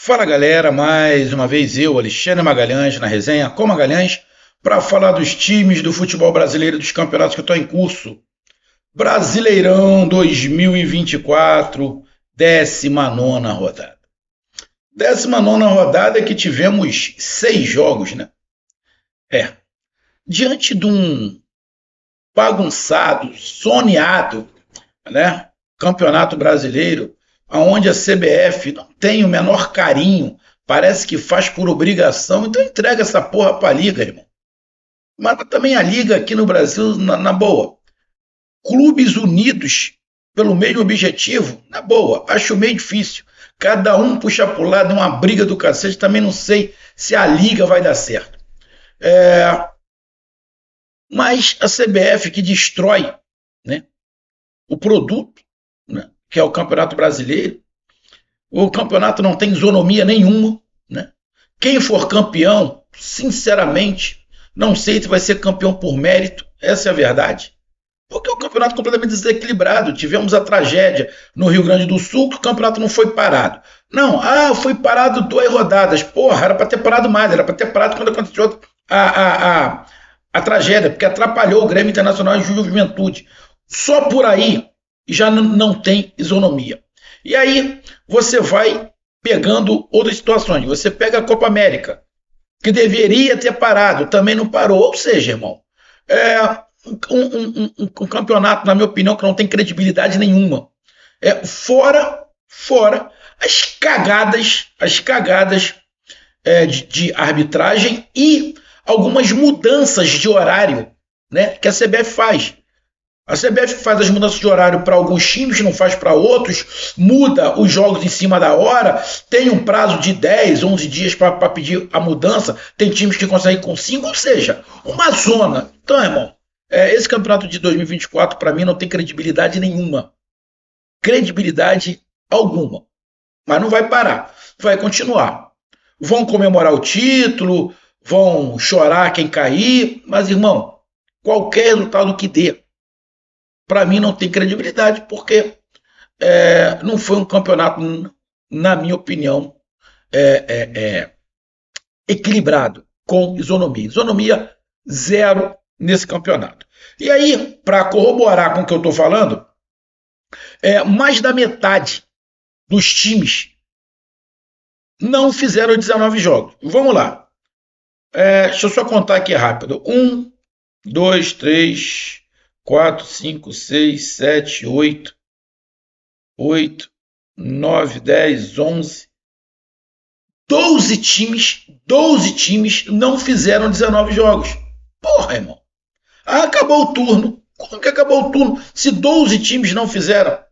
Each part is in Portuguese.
Fala galera, mais uma vez eu, Alexandre Magalhães, na resenha com Magalhães, para falar dos times do futebol brasileiro, dos campeonatos que estão em curso. Brasileirão 2024, 19ª rodada. 19ª rodada que tivemos 6 jogos, né? Diante de um bagunçado, soneado, né? Campeonato brasileiro, onde a CBF não tem o menor carinho, parece que faz por obrigação, então entrega essa porra pra Liga, irmão. Mas também a Liga aqui no Brasil, na boa. Clubes unidos pelo mesmo objetivo, na boa, acho meio difícil. Cada um puxa pro lado, uma briga do cacete, também não sei se a Liga vai dar certo. Mas a CBF que destrói, né, o produto, né, que é o Campeonato Brasileiro. O campeonato não tem isonomia nenhuma, né? Quem for campeão, sinceramente, não sei se vai ser campeão por mérito, essa é a verdade. Porque é um campeonato completamente desequilibrado. Tivemos a tragédia no Rio Grande do Sul que o campeonato não foi parado. Não, foi parado 2 rodadas. Porra, era para ter parado mais, era para ter parado quando aconteceu a tragédia, porque atrapalhou o Grêmio Internacional de Juventude. Só por aí já não tem isonomia. E aí você vai pegando outras situações. Você pega a Copa América, que deveria ter parado, também não parou. Ou seja, irmão, um campeonato, na minha opinião, que não tem credibilidade nenhuma. Fora as cagadas de arbitragem e algumas mudanças de horário, né, que a CBF faz. A CBF faz as mudanças de horário para alguns times, não faz para outros, muda os jogos em cima da hora, tem um prazo de 10, 11 dias para pedir a mudança, tem times que conseguem com 5, ou seja, uma zona. Então, irmão, esse campeonato de 2024 para mim não tem credibilidade nenhuma. Credibilidade alguma. Mas não vai parar, vai continuar. Vão comemorar o título, vão chorar quem cair, mas, irmão, qualquer resultado que dê, para mim não tem credibilidade, porque não foi um campeonato, na minha opinião, equilibrado, com isonomia. Isonomia zero nesse campeonato. E aí, para corroborar com o que eu estou falando, mais da metade dos times não fizeram 19 jogos. Vamos lá. Deixa eu só contar aqui rápido. 1, 2, 3... 4, 5, 6, 7, 8, 9, 10, 11, 12 times não fizeram 19 jogos. Porra, irmão. Acabou o turno. Como que acabou o turno se 12 times não fizeram?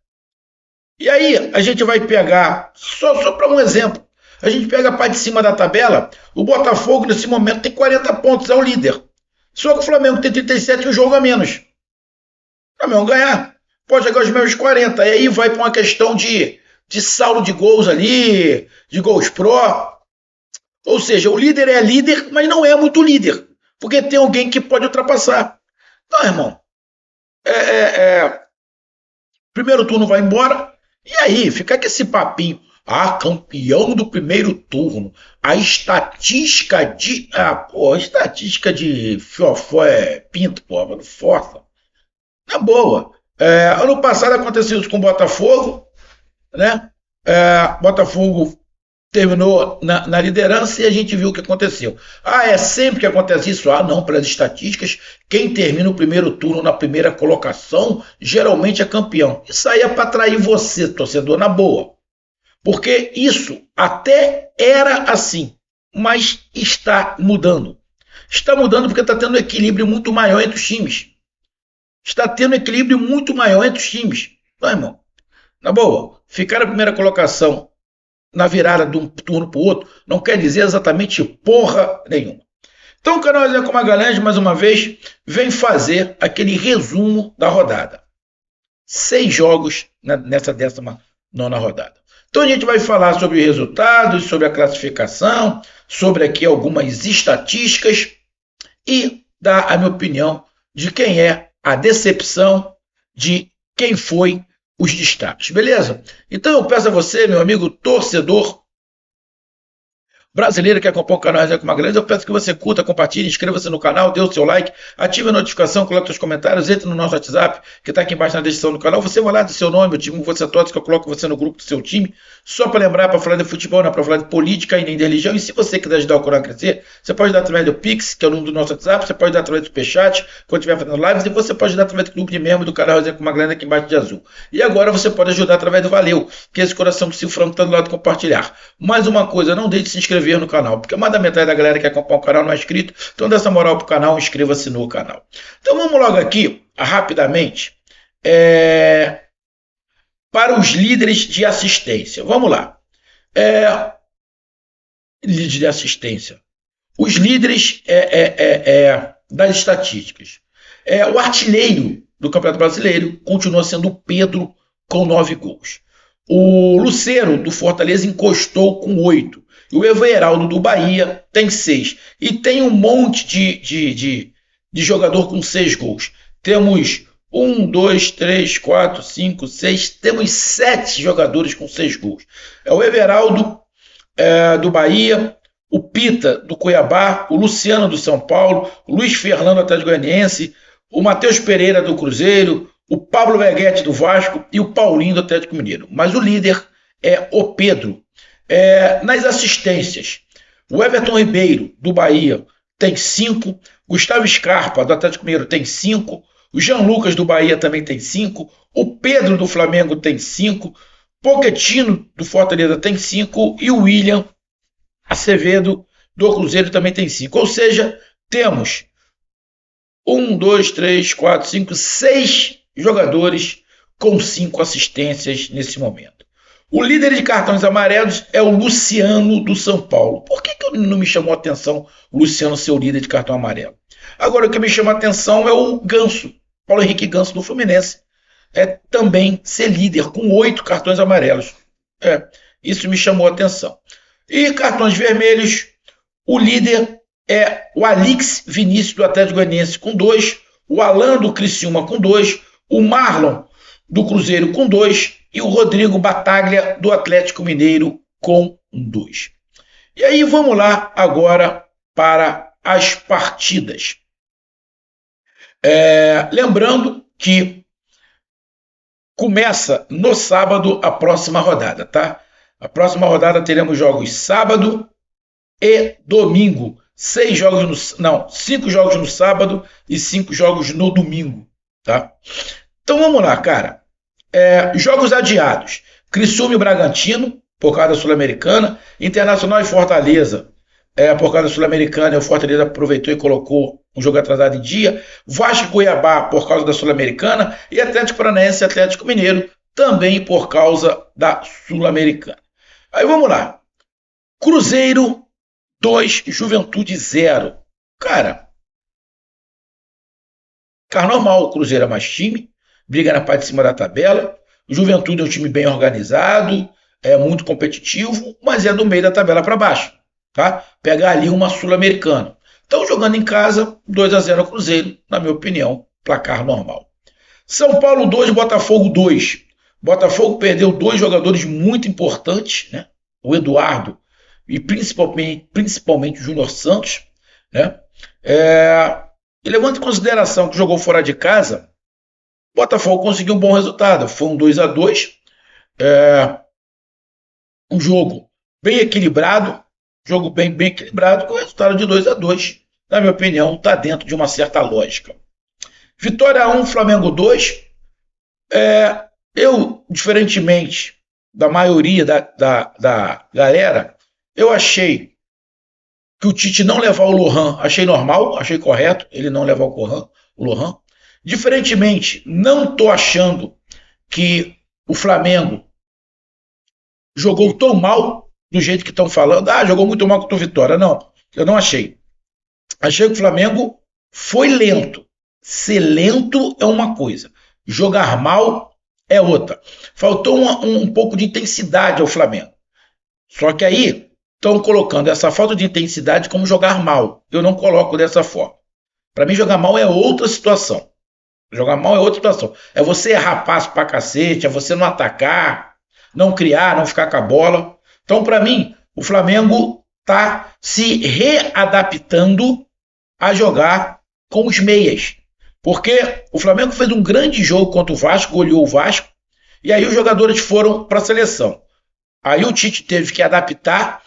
E aí, a gente vai pegar, só para um exemplo, a gente pega a parte de cima da tabela, o Botafogo nesse momento tem 40 pontos, é o líder. Só que o Flamengo tem 37 e um jogo a menos. O Flamengo ganhar, pode chegar aos mesmos 40. E aí vai para uma questão de saldo de gols ali, de gols pró. Ou seja, o líder é líder, mas não é muito líder. Porque tem alguém que pode ultrapassar. Então, irmão, primeiro turno vai embora. E aí, fica com esse papinho. Campeão do primeiro turno. A estatística de... a estatística de fiofó é pinto, pô, não força. Na boa. Ano passado aconteceu isso com o Botafogo, né? Botafogo terminou na liderança e a gente viu o que aconteceu. É sempre que acontece isso? Não, pelas estatísticas, quem termina o primeiro turno na primeira colocação geralmente é campeão. Isso aí é para atrair você, torcedor, na boa. Porque isso até era assim, mas está mudando. Está mudando porque está tendo um equilíbrio muito maior entre os times. Está tendo um equilíbrio muito maior entre os times. Não, irmão? Na boa, ficar na primeira colocação na virada de um turno para o outro não quer dizer exatamente porra nenhuma. Então o canal Zé com Magalhães, mais uma vez, vem fazer aquele resumo da rodada. 6 jogos nessa 19ª rodada. Então a gente vai falar sobre resultados, sobre a classificação, sobre aqui algumas estatísticas e dar a minha opinião de quem é a decepção, de quem foi os destaques, beleza? Então eu peço a você, meu amigo torcedor, brasileiro que acompanha o canal Resenha com Magalhães, eu peço que você curta, compartilhe, inscreva-se no canal, dê o seu like, ative a notificação, coloque seus comentários, entre no nosso WhatsApp, que está aqui embaixo na descrição do canal. Você vai lá do seu nome, o time que você torce, que eu coloco você no grupo do seu time. Só para lembrar, para falar de futebol, não é para falar de política e nem de religião. E se você quiser ajudar o canal a crescer, você pode dar através do Pix, que é o número do nosso WhatsApp, você pode dar através do Superchat, quando estiver fazendo lives, e você pode dar através do grupo de membro do canal Resenha com Magalhães aqui embaixo de azul. E agora você pode ajudar através do Valeu, que é esse coração de cifrão que está do lado de compartilhar. Mais uma coisa, não deixe de se inscrever no canal, porque mais da metade da galera que acompanha o canal não é inscrito, então dê essa moral pro canal, inscreva-se no canal. Então vamos logo aqui, rapidamente, para os líderes de assistência. Vamos lá. Líderes de assistência. Os líderes das estatísticas. O artilheiro do Campeonato Brasileiro continua sendo o Pedro, com 9 gols. O Lucero, do Fortaleza, encostou com 8. E o Everaldo, do Bahia, tem 6. E tem um monte de jogador com 6 gols. Temos 1, 2, 3, 4, 5, 6. Temos 7 jogadores com 6 gols. É o Everaldo, do Bahia, o Pita, do Cuiabá, o Luciano, do São Paulo, o Luiz Fernando, do Atlético Goianiense, o Matheus Pereira, do Cruzeiro, o Pablo Veguete, do Vasco, e o Paulinho, do Atlético Mineiro. Mas o líder é o Pedro. Nas assistências, o Everton Ribeiro, do Bahia, tem 5. Gustavo Scarpa, do Atlético Mineiro, tem 5. O Jean Lucas, do Bahia, também tem 5. O Pedro, do Flamengo, tem 5. Pochettino, do Fortaleza, tem 5. E o William Acevedo, do Cruzeiro, também tem 5. Ou seja, temos 1, 2, 3, 4, 5, 6 jogadores com 5 assistências nesse momento. O líder de cartões amarelos é o Luciano, do São Paulo. Por que não me chamou a atenção o Luciano ser o líder de cartão amarelo? Agora, o que me chama a atenção é o Ganso, Paulo Henrique Ganso, do Fluminense. Também ser líder, com 8 cartões amarelos. Isso me chamou a atenção. E cartões vermelhos, o líder é o Alix Vinícius, do Atlético Goianiense, com 2. O Alan, do Criciúma, com 2. O Marlon, do Cruzeiro, com 2. E o Rodrigo Bataglia, do Atlético Mineiro, com 2. E aí vamos lá agora para as partidas. Lembrando que começa no sábado a próxima rodada, tá? A próxima rodada teremos jogos sábado e domingo. 5 jogos no sábado e 5 jogos no domingo, tá? Então vamos lá, cara. Jogos adiados. Criciúma e Bragantino, por causa da Sul-Americana. Internacional e Fortaleza, por causa da Sul-Americana. O Fortaleza aproveitou e colocou um jogo atrasado em dia. Vasco e Cuiabá, por causa da Sul-Americana. E Atlético Paranaense e Atlético Mineiro, também por causa da Sul-Americana. Aí vamos lá. Cruzeiro 2, Juventude 0. Cara, normal, o Cruzeiro é mais time, briga na parte de cima da tabela. O Juventude é um time bem organizado, é muito competitivo, mas é do meio da tabela para baixo, tá? Pegar ali uma Sul-Americana. Então, jogando em casa, 2-0 ao Cruzeiro, na minha opinião, placar normal. São Paulo 2, Botafogo 2. Botafogo perdeu 2 jogadores muito importantes, né? O Eduardo e principalmente o Júnior Santos, né? E levando em consideração que jogou fora de casa, o Botafogo conseguiu um bom resultado. Foi um 2-2, um jogo bem equilibrado, bem equilibrado, com o resultado de 2-2. Na minha opinião, está dentro de uma certa lógica. Vitória 1, Flamengo 2. Eu, diferentemente da maioria da galera, eu achei que o Tite não levar o Lohan, achei normal, achei correto ele não levar o Lohan. Diferentemente, não estou achando que o Flamengo jogou tão mal do jeito que estão falando. Jogou muito mal contra o Vitória. Não, eu não achei. Achei que o Flamengo foi lento. Ser lento é uma coisa, jogar mal é outra. Faltou um pouco de intensidade ao Flamengo. Só que aí estão colocando essa falta de intensidade como jogar mal. Eu não coloco dessa forma. Para mim, jogar mal é outra situação. Jogar mal é outra situação. É você errar passo pra cacete, é você não atacar, não criar, não ficar com a bola. Então, para mim, o Flamengo está se readaptando a jogar com os meias. Porque o Flamengo fez um grande jogo contra o Vasco, goleou o Vasco, e aí os jogadores foram para a seleção. Aí o Tite teve que adaptar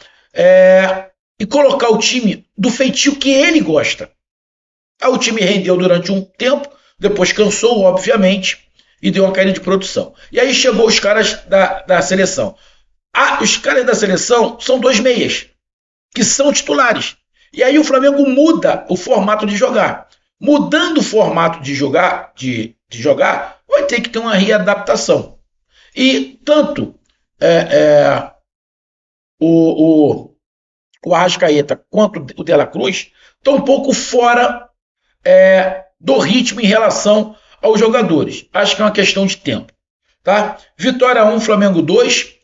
e colocar o time do feitio que ele gosta. Aí o time rendeu durante um tempo, depois cansou, obviamente, e deu uma caída de produção. E aí chegou os caras da seleção. Os caras da seleção são 2 meias, que são titulares. E aí o Flamengo muda o formato de jogar. Mudando o formato de jogar, vai ter que ter uma readaptação. E tanto o Arrascaeta quanto o De La Cruz estão um pouco fora do ritmo em relação aos jogadores. Acho que é uma questão de tempo. Tá? Vitória 1, Flamengo 2.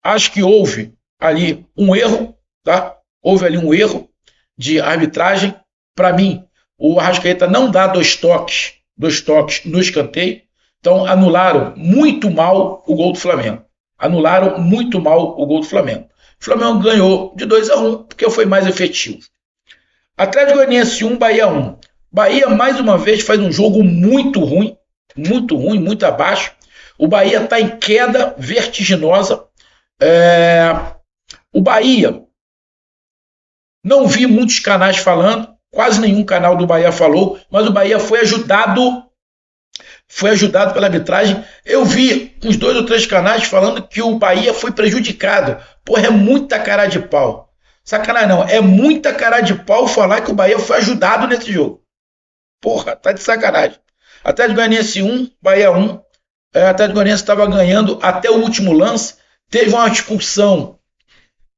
Acho que houve ali um erro. Tá? Houve ali um erro de arbitragem. Para mim, o Arrascaeta não dá 2 toques no escanteio. Então, anularam muito mal o gol do Flamengo. Anularam muito mal o gol do Flamengo. O Flamengo ganhou de 2-1, porque foi mais efetivo. Atlético Goianiense 1, Bahia 1. Bahia, mais uma vez, faz um jogo muito ruim, muito abaixo. O Bahia está em queda vertiginosa. O Bahia, não vi muitos canais falando, quase nenhum canal do Bahia falou, mas o Bahia foi ajudado pela arbitragem. Eu vi uns 2 ou 3 canais falando que o Bahia foi prejudicado. Porra, é muita cara de pau. Sacanagem não, é muita cara de pau falar que o Bahia foi ajudado nesse jogo. Porra, tá de sacanagem. Atlético Goianiense 1, Bahia 1. Atlético Goianiense estava ganhando até o último lance. Teve uma expulsão,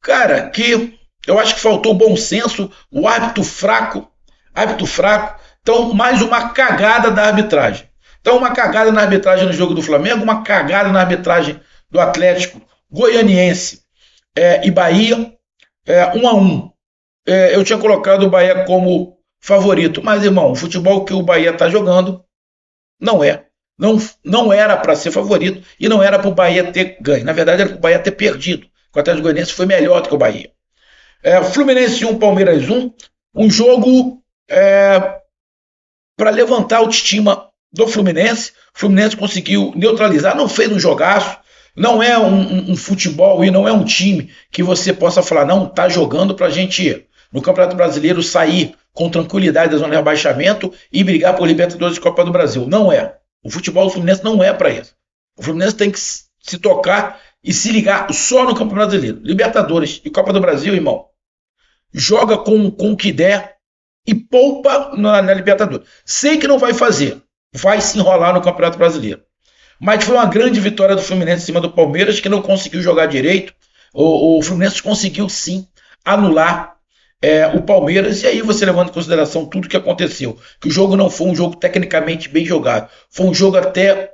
cara, que eu acho que faltou bom senso. O árbitro fraco. Então, mais uma cagada da arbitragem. Então, uma cagada na arbitragem no jogo do Flamengo, uma cagada na arbitragem do Atlético Goianiense e Bahia, 1-1. Eu tinha colocado o Bahia como favorito, mas, irmão, o futebol que o Bahia está jogando não é. Não era para ser favorito e não era para o Bahia ter ganho. Na verdade, era para o Bahia ter perdido. O Atlético Goianiense foi melhor do que o Bahia. Fluminense 1, Palmeiras 1. Um jogo para levantar a autoestima do Fluminense. O Fluminense conseguiu neutralizar, não fez um jogaço. Não é um futebol e não é um time que você possa falar, não, está jogando para a gente, no Campeonato Brasileiro, sair com tranquilidade da zona de rebaixamento e brigar por Libertadores e Copa do Brasil. Não é. O futebol do Fluminense não é para isso. O Fluminense tem que se tocar e se ligar só no Campeonato Brasileiro. Libertadores e Copa do Brasil, irmão, joga com o que der e poupa na Libertadores. Sei que não vai fazer, vai se enrolar no Campeonato Brasileiro. Mas foi uma grande vitória do Fluminense em cima do Palmeiras, que não conseguiu jogar direito. O Fluminense conseguiu sim anular o Palmeiras, e aí você levando em consideração tudo o que aconteceu, que o jogo não foi um jogo tecnicamente bem jogado, foi um jogo até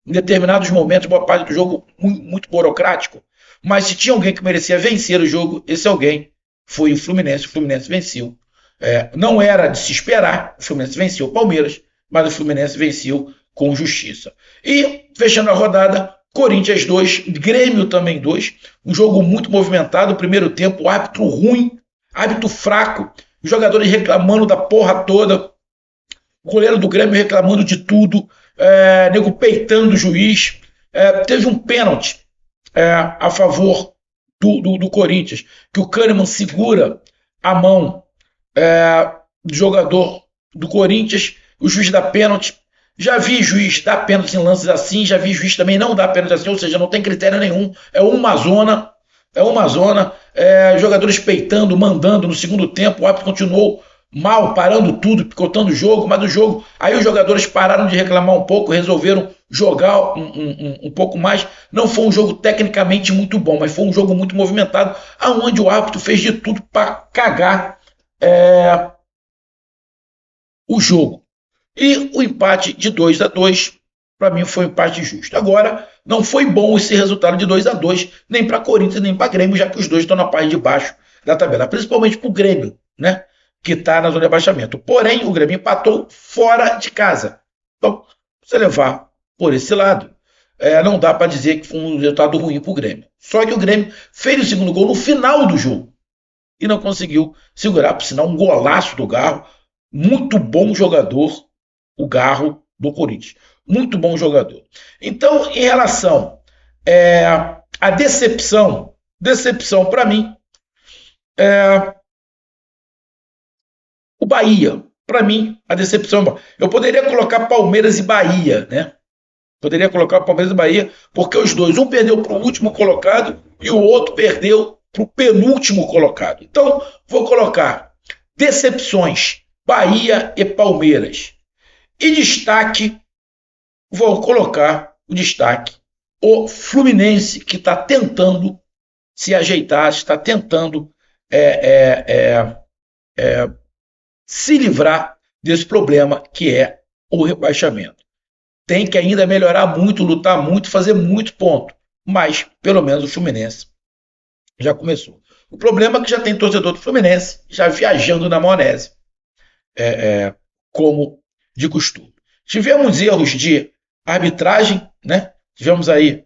em determinados momentos, boa parte do jogo muito burocrático, mas se tinha alguém que merecia vencer o jogo, esse alguém foi o Fluminense venceu. Não era de se esperar, o Fluminense venceu o Palmeiras, mas o Fluminense venceu com justiça. E, fechando a rodada, Corinthians 2, Grêmio também 2, um jogo muito movimentado, primeiro tempo, árbitro ruim, árbitro fraco, os jogadores reclamando da porra toda, o goleiro do Grêmio reclamando de tudo, nego peitando o juiz, teve um pênalti a favor do Corinthians, que o Kahneman segura a mão do jogador do Corinthians, o juiz dá pênalti. Já vi juiz dar pênalti em lances assim, já vi juiz também não dar pênalti assim, ou seja, não tem critério nenhum, é uma zona, jogadores peitando, mandando no segundo tempo, o árbitro continuou mal, parando tudo, picotando o jogo, mas o jogo, aí os jogadores pararam de reclamar um pouco, resolveram jogar um pouco mais. Não foi um jogo tecnicamente muito bom, mas foi um jogo muito movimentado, aonde o árbitro fez de tudo para cagar o jogo. E o empate de 2-2, para mim, foi um empate justo. Agora, não foi bom esse resultado de 2-2, nem para Corinthians, nem para Grêmio, já que os dois estão na parte de baixo da tabela, principalmente para o Grêmio, né, que está na zona de abaixamento. Porém, o Grêmio empatou fora de casa. Então, você levar por esse lado, não dá para dizer que foi um resultado ruim para o Grêmio. Só que o Grêmio fez o segundo gol no final do jogo e não conseguiu segurar, por sinal, um golaço do Garro. Muito bom jogador, o Garro do Corinthians. Muito bom jogador. Então, em relação à decepção para mim, o Bahia. Para mim, a decepção. Eu poderia colocar Palmeiras e Bahia, né? Poderia colocar Palmeiras e Bahia, porque os dois, um perdeu para o último colocado e o outro perdeu para o penúltimo colocado. Então, vou colocar decepções, Bahia e Palmeiras. E destaque, vou colocar o destaque, o Fluminense, que está tentando se ajeitar, está tentando se livrar desse problema que é o rebaixamento. Tem que ainda melhorar muito, lutar muito, fazer muito ponto. Mas, pelo menos, o Fluminense já começou. O problema é que já tem torcedor do Fluminense já viajando na maionese, como de costume. Tivemos erros de arbitragem, né? Tivemos aí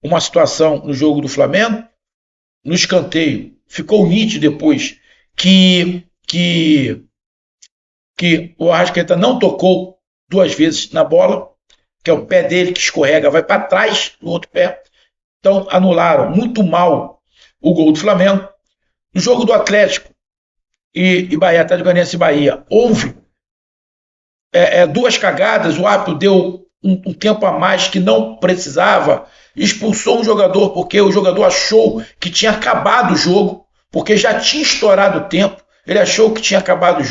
uma situação no jogo do Flamengo, no escanteio. Ficou nítido depois que o Arrascaeta não tocou 2 vezes na bola, que é o pé dele que escorrega, vai para trás do outro pé. Então, anularam muito mal o gol do Flamengo. No jogo do Atlético e Bahia, Atlético Goianiense e Bahia, houve 2 cagadas, o árbitro deu um tempo a mais que não precisava, expulsou um jogador porque o jogador achou que tinha acabado o jogo, porque já tinha estourado o tempo. Ele achou que tinha acabado o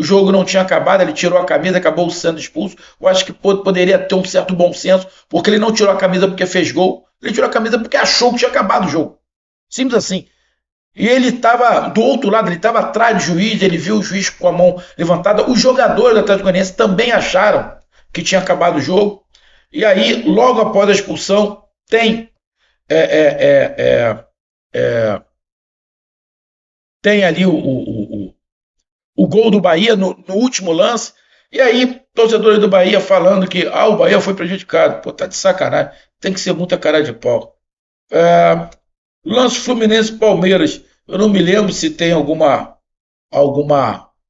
jogo não tinha acabado, ele tirou a camisa, acabou sendo expulso. Eu acho que poderia ter um certo bom senso, porque ele não tirou a camisa porque fez gol, ele tirou a camisa porque achou que tinha acabado o jogo. Simples assim. E ele estava do outro lado, ele estava atrás do juiz, ele viu o juiz com a mão levantada. Os jogadores do Atlético Goianiense também acharam que tinha acabado o jogo. E aí, logo após a expulsão, tem ali o gol do Bahia no último lance. E aí, torcedores do Bahia falando que o Bahia foi prejudicado. Pô, tá de sacanagem. Tem que ser muita cara de pau. Lance Fluminense-Palmeiras. Eu não me lembro se tem alguma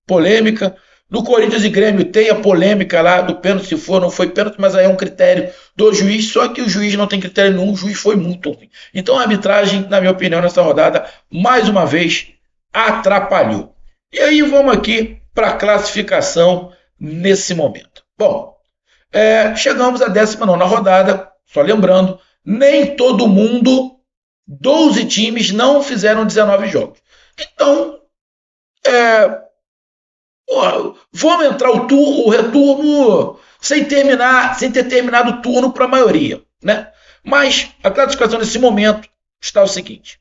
polêmica. No Corinthians e Grêmio tem a polêmica lá do pênalti, se for, não foi pênalti, mas aí é um critério do juiz, só que o juiz não tem critério nenhum, o juiz foi muito ruim. Então a arbitragem, na minha opinião, nessa rodada, mais uma vez, atrapalhou. E aí vamos aqui para a classificação nesse momento. Bom, chegamos à 19ª rodada, só lembrando, nem todo mundo, 12 times não fizeram 19 jogos. Então, vamos entrar o retorno sem ter terminado o turno para a maioria, né? Mas a classificação nesse momento está o seguinte: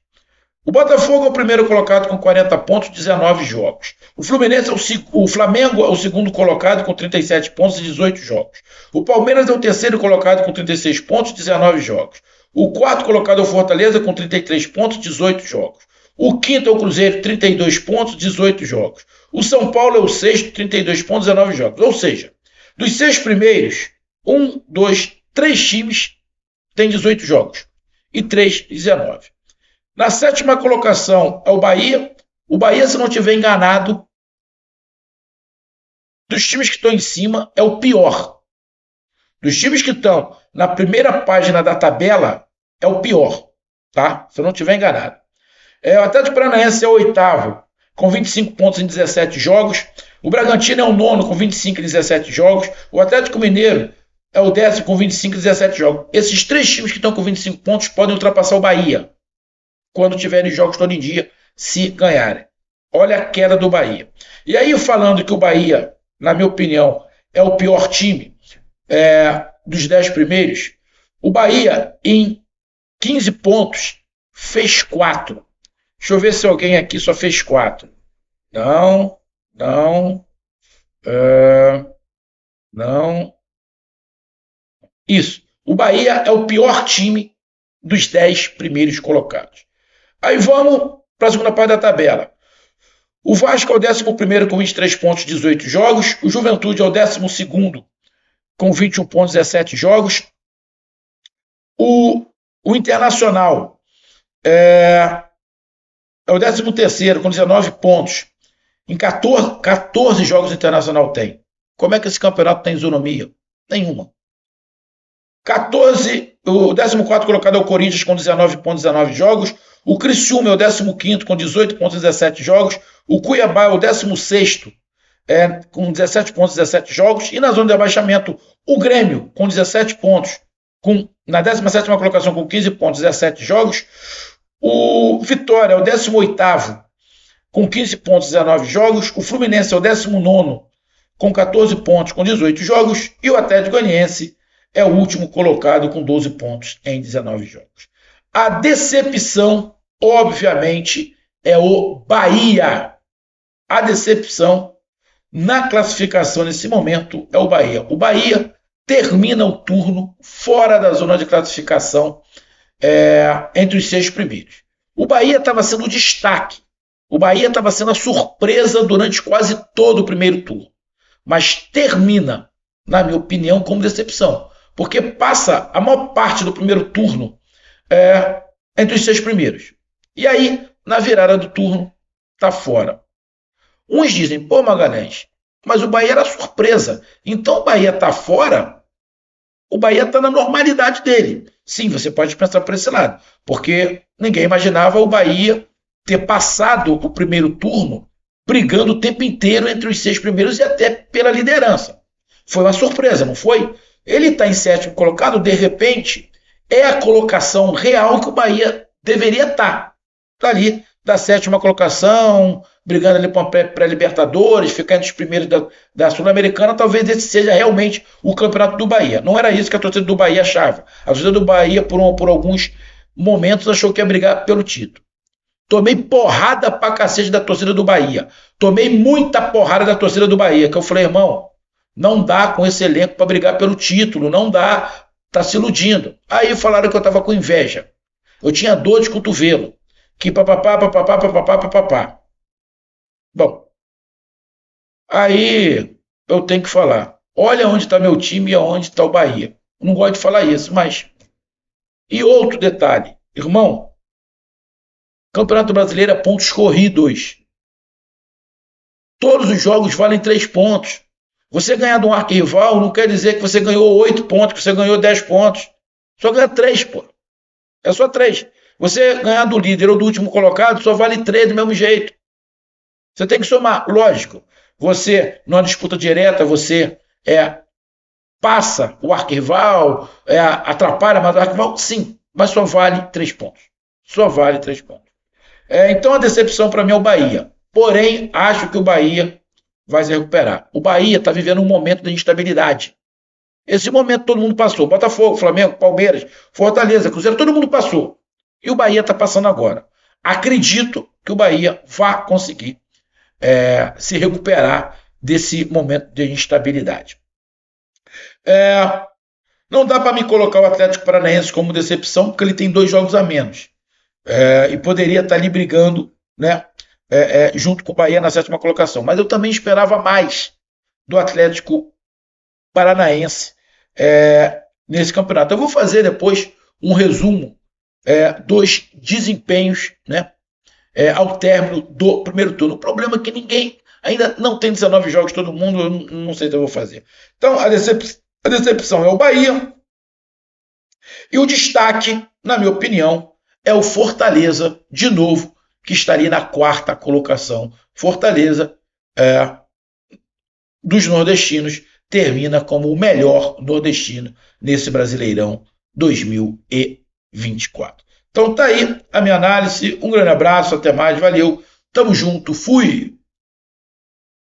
o Botafogo é o primeiro colocado com 40 pontos, 19 jogos. O Flamengo é o segundo colocado com 37 pontos e 18 jogos. O Palmeiras é o terceiro colocado com 36 pontos, 19 jogos. O quarto colocado é o Fortaleza com 33 pontos, 18 jogos. O quinto é o Cruzeiro, 32 pontos, 18 jogos. O São Paulo é o sexto, 32 pontos, 19 jogos. Ou seja, dos 6 primeiros, 1, 2, 3 times têm 18 jogos e 3, 19. Na 7ª colocação é o Bahia. O Bahia, se não estiver enganado, dos times que estão em cima, é o pior. Dos times que estão na primeira página da tabela, é o pior, tá? Se eu não estiver enganado. O Atlético Paranaense é o 8º, com 25 pontos em 17 jogos. O Bragantino é o 9º, com 25 em 17 jogos. O Atlético Mineiro é o 10º, com 25 em 17 jogos. Esses 3 times que estão com 25 pontos podem ultrapassar o Bahia quando tiverem jogos todo em dia, se ganharem. Olha a queda do Bahia. E aí, falando que o Bahia, na minha opinião, é o pior time dos 10 primeiros, o Bahia, em 15 pontos, fez 4. Deixa eu ver se alguém aqui só fez 4. Não. Isso. O Bahia é o pior time dos 10 primeiros colocados. Aí vamos para a segunda parte da tabela. O Vasco é o 11º com 23 pontos, 18 jogos. O Juventude é o 12º com 21 pontos, 17 jogos. O Internacional é o 13º com 19 pontos. Em 14 jogos o Internacional tem. Como é que esse campeonato tem isonomia? Nenhuma. O 14º colocado é o Corinthians com 19 pontos, 19 jogos. O Criciúma é o 15º com 18 pontos, 17 jogos. O Cuiabá é o 16º com 17 pontos, 17 jogos. E na zona de abaixamento, o Grêmio com 17 pontos, na 17ª colocação com 15 pontos, 17 jogos. O Vitória é o 18º com 15 pontos, 19 jogos. O Fluminense é o 19º com 14 pontos, com 18 jogos. E o Atlético Goianiense é o último colocado com 12 pontos em 19 jogos. A decepção, obviamente, é o Bahia. A decepção na classificação nesse momento é o Bahia. O Bahia termina o turno fora da zona de classificação entre os 6 primeiros. O Bahia estava sendo o destaque. O Bahia estava sendo a surpresa durante quase todo o primeiro turno. Mas termina, na minha opinião, como decepção. Porque passa a maior parte do primeiro turno entre os 6 primeiros. E aí, na virada do turno, está fora. Uns dizem, pô, Magalhães, mas o Bahia era surpresa. Então o Bahia está fora, o Bahia está na normalidade dele. Sim, você pode pensar por esse lado. Porque ninguém imaginava o Bahia ter passado o primeiro turno brigando o tempo inteiro entre os 6 primeiros e até pela liderança. Foi uma surpresa, não foi? Ele está em 7º colocado, de repente, é a colocação real que o Bahia deveria estar. Está ali, da 7ª colocação, brigando ali para pré-Libertadores, ficar entre os primeiros da Sul-Americana, talvez esse seja realmente o campeonato do Bahia. Não era isso que a torcida do Bahia achava. A torcida do Bahia, por alguns momentos, achou que ia brigar pelo título. Tomei porrada pra cacete da torcida do Bahia. Tomei muita porrada da torcida do Bahia, que eu falei, irmão, não dá com esse elenco para brigar pelo título, não dá, tá se iludindo. Aí falaram que eu tava com inveja. Eu tinha dor de cotovelo. Que papapá. Bom, aí eu tenho que falar. Olha onde está meu time e onde está o Bahia. Eu não gosto de falar isso, mas... E outro detalhe, irmão, Campeonato Brasileiro é pontos corridos. Todos os jogos valem 3 pontos. Você ganhar de um arquirrival não quer dizer que você ganhou 8 pontos, que você ganhou 10 pontos. Só ganha 3, pô. É só 3. Você ganhar do líder ou do último colocado só vale 3 do mesmo jeito. Você tem que somar. Lógico, você, numa disputa direta, você passa o arquirrival, atrapalha mais o arquirrival, sim, mas só vale 3 pontos. Só vale 3 pontos. Então a decepção para mim é o Bahia. Porém, acho que o Bahia vai se recuperar. O Bahia está vivendo um momento de instabilidade. Esse momento todo mundo passou. Botafogo, Flamengo, Palmeiras, Fortaleza, Cruzeiro, todo mundo passou. E o Bahia está passando agora. Acredito que o Bahia vá conseguir se recuperar desse momento de instabilidade. Não dá para me colocar o Atlético Paranaense como decepção, porque ele tem 2 jogos a menos. E poderia estar ali brigando, né, junto com o Bahia na 7ª colocação. Mas eu também esperava mais do Atlético Paranaense nesse campeonato. Eu vou fazer depois um resumo dos desempenhos, né, ao término do primeiro turno. O problema é que ninguém ainda não tem 19 jogos, todo mundo, eu não sei o que eu vou fazer. Então, a decepção é o Bahia. E o destaque, na minha opinião, é o Fortaleza, de novo, que estaria na 4ª colocação. Fortaleza, dos nordestinos, termina como o melhor nordestino nesse Brasileirão 2024. Então tá aí a minha análise. Um grande abraço, até mais, valeu, tamo junto, fui!